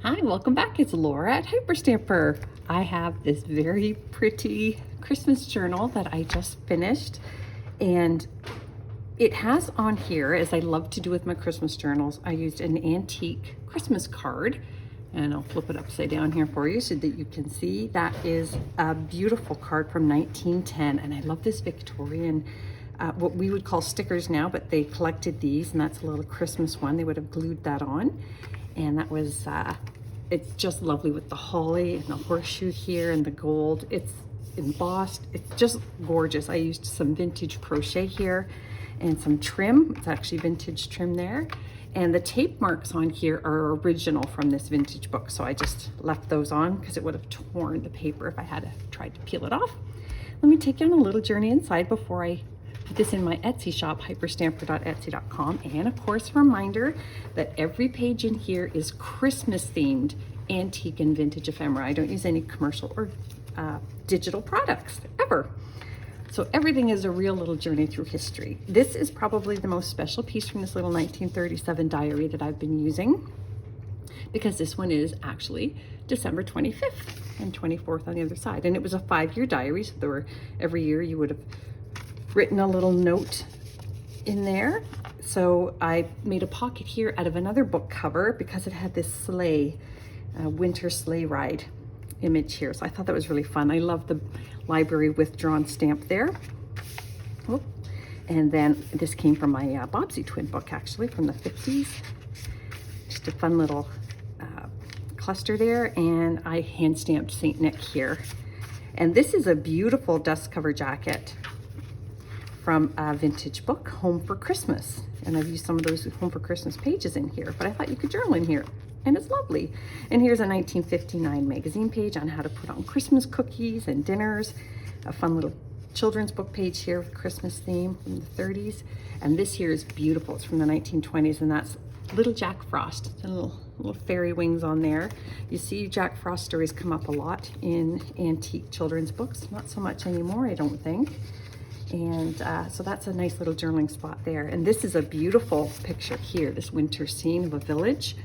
Hi, welcome back. It's Laura at Hyerstamper. I have this very pretty Christmas journal that I just finished, and it has on here, as I love to do with my Christmas journals, I used an antique Christmas card, and I'll flip it upside down here for you so that you can see. That is a beautiful card from 1910, and I love this Victorian, what we would call stickers now, but they collected these, and that's a little Christmas one. They would have glued that on. And that was, it's just lovely with the holly and the horseshoe here and the gold. It's embossed. It's just gorgeous. I used some vintage crochet here and some trim. It's actually vintage trim there. And the tape marks on here are original from this vintage book. So I just left those on because it would have torn the paper if I had tried to peel it off. Let me take you on a little journey inside before I put this in my Etsy shop, hyerstamper.etsy.com. And of course, a reminder that every page in here is Christmas themed antique and vintage ephemera. I don't use any commercial or digital products ever. So everything is a real little journey through history. This is probably the most special piece from this little 1937 diary that I've been using, because this one is actually December 25th and 24th on the other side. And it was a 5-year diary, so there were, every year you would have written a little note in there. So I made a pocket here out of another book cover because it had this sleigh, winter sleigh ride image here. So I thought that was really fun. I love the library withdrawn stamp there. Oh, and then this came from my Bobbsey twin book, actually, from the 50s. Just a fun little cluster there. And I hand stamped Saint Nick here. And this is a beautiful dust cover jacket from a vintage book, Home for Christmas. And I've used some of those Home for Christmas pages in here, but I thought you could journal in here. And it's lovely. And here's a 1959 magazine page on how to put on Christmas cookies and dinners. A fun little children's book page here with Christmas theme from the 30s. And this here is beautiful. It's from the 1920s, and that's little Jack Frost. And little fairy wings on there. You see Jack Frost stories come up a lot in antique children's books. Not so much anymore, I don't think. And so that's a nice little journaling spot there. And this is a beautiful picture here, this winter scene of a village.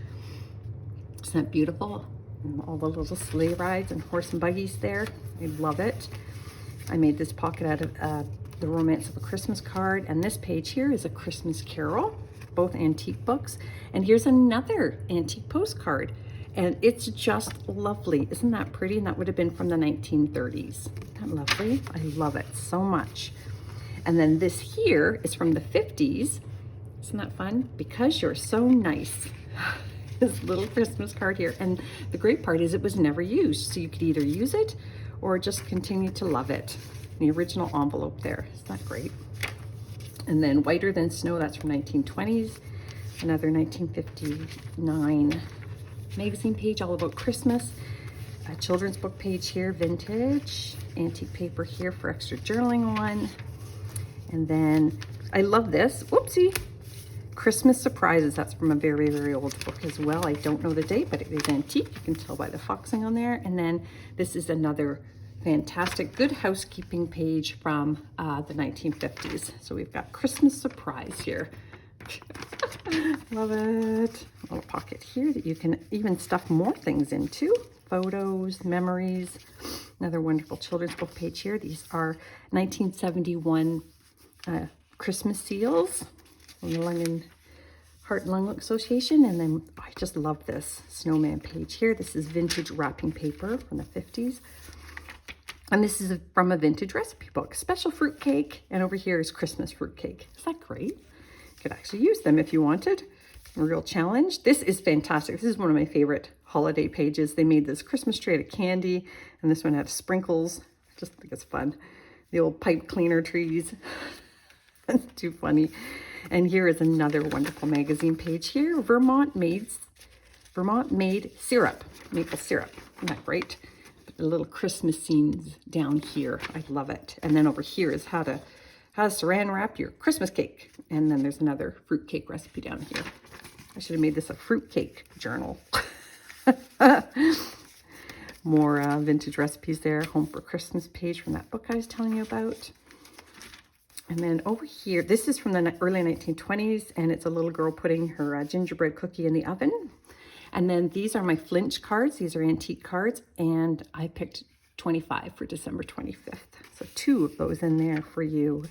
Isn't that beautiful? And all the little sleigh rides and horse and buggies there. I love it. I made this pocket out of The Romance of a Christmas Card. And this page here is A Christmas Carol, both antique books. And here's another antique postcard. And it's just lovely. Isn't that pretty? And that would have been from the 1930s. Isn't that lovely? I love it so much. And then this here is from the 50s. Isn't that fun? Because You're So Nice. This little Christmas card here. And the great part is it was never used. So you could either use it or just continue to love it. The original envelope there. Isn't that great? And then Whiter Than Snow, that's from 1920s. Another 1959 magazine page all about Christmas. A children's book page here, vintage. Antique paper here for extra journaling one. And then I love this. Whoopsie. Christmas Surprises. That's from a very, very old book as well. I don't know the date, but it is antique. You can tell by the foxing on there. And then this is another fantastic Good Housekeeping page from the 1950s. So we've got Christmas Surprise here. Love it. A little pocket here that you can even stuff more things into. Photos, memories. Another wonderful children's book page here. These are 1971 Christmas seals from the London Heart and Lung Association. And then I just love this snowman page here. This is vintage wrapping paper from the 50s. And this is from a vintage recipe book, special fruit cake. And over here is Christmas fruit cake. Is that great? You could actually use them if you wanted. A real challenge. This is fantastic. This is one of my favorite holiday pages. They made this Christmas tree out of candy, and this one had sprinkles. I just think it's fun. The old pipe cleaner trees. That's too funny. And here is another wonderful magazine page here. Vermont made syrup, maple syrup. Isn't that great? The little Christmas scenes down here. I love it. And then over here is how to saran wrap your Christmas cake. And then there's another fruit cake recipe down here. I should have made this a fruit cake journal. More vintage recipes there. Home for Christmas page from that book I was telling you about. And then over here, this is from the early 1920s, and it's a little girl putting her gingerbread cookie in the oven. And then these are my flinch cards. These are antique cards, and I picked 25 for December 25th. So 2 of those in there for you.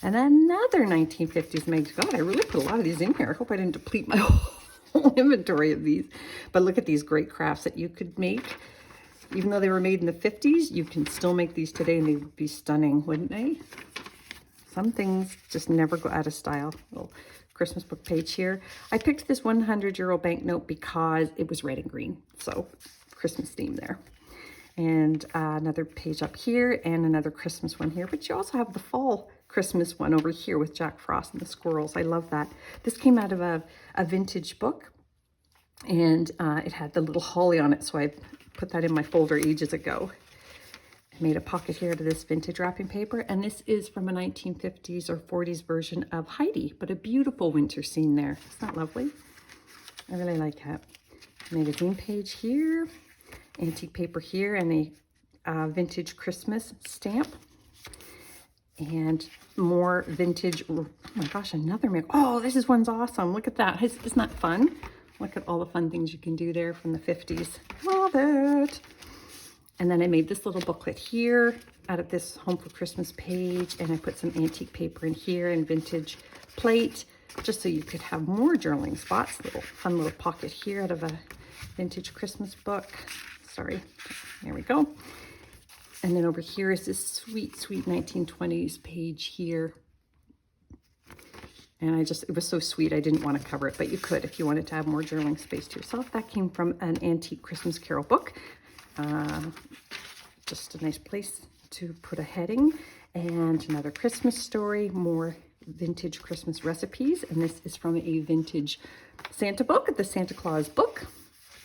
And another 1950s mag. God, I really put a lot of these in here. I hope I didn't deplete my whole inventory of these. But look at these great crafts that you could make. Even though they were made in the 50s, you can still make these today and they would be stunning, wouldn't they? Some things just never go out of style. Little Christmas book page here. I picked this 100-euro banknote because it was red and green. So Christmas theme there. And another page up here and another Christmas one here. But you also have the fall Christmas one over here with Jack Frost and the squirrels. I love that. This came out of a vintage book. And it had the little holly on it. So I put that in my folder ages ago. I made a pocket here to this vintage wrapping paper, and this is from a 1950s or 40s version of Heidi, but a beautiful winter scene there. Isn't that lovely? I really like that. Magazine page here, antique paper here, and a vintage Christmas stamp. And more vintage, oh my gosh, another mag. Oh, this one's awesome. Look at that. Isn't that fun? Look at all the fun things you can do there from the 50s. Love it. And then I made this little booklet here out of this Home for Christmas page. And I put some antique paper in here and vintage plate, just so you could have more journaling spots. Fun little pocket here out of a vintage Christmas book. Sorry, there we go. And then over here is this sweet, sweet 1920s page here. And it was so sweet, I didn't want to cover it, but you could if you wanted to have more journaling space to yourself. That came from an antique Christmas Carol book. Just a nice place to put a heading. And another Christmas story, more vintage Christmas recipes. And this is from a vintage Santa book, the Santa Claus book.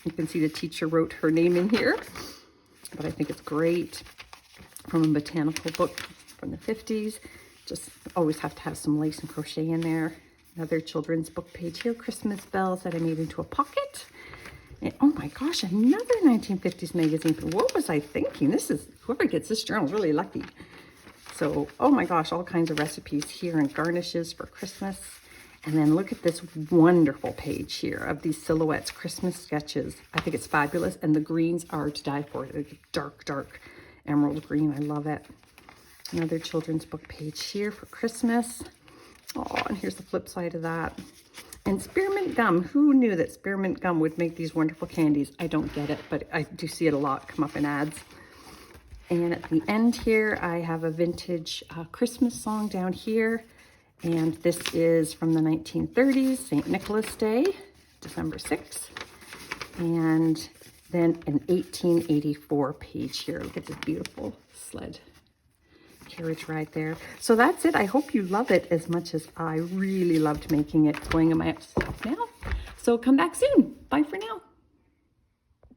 You can see the teacher wrote her name in here, but I think it's great. From a botanical book from the 50s. Just always have to have some lace and crochet in there. Another children's book page here, Christmas bells that I made into a pocket. And oh my gosh, another 1950s magazine. What was I thinking? Whoever gets this journal is really lucky. So, oh my gosh, all kinds of recipes here and garnishes for Christmas. And then look at this wonderful page here of these silhouettes, Christmas sketches. I think it's fabulous. And the greens are to die for. They're dark, dark emerald green. I love it. Another children's book page here for Christmas. Oh, and here's the flip side of that. And spearmint gum. Who knew that spearmint gum would make these wonderful candies? I don't get it, but I do see it a lot come up in ads. And at the end here, I have a vintage Christmas song down here. And this is from the 1930s, St. Nicholas Day, December 6th. And then an 1884 page here. Look at this beautiful sled carriage ride there. So that's it. I hope you love it as much as I really loved making it. It's going in my stuff now. So come back soon. Bye for now.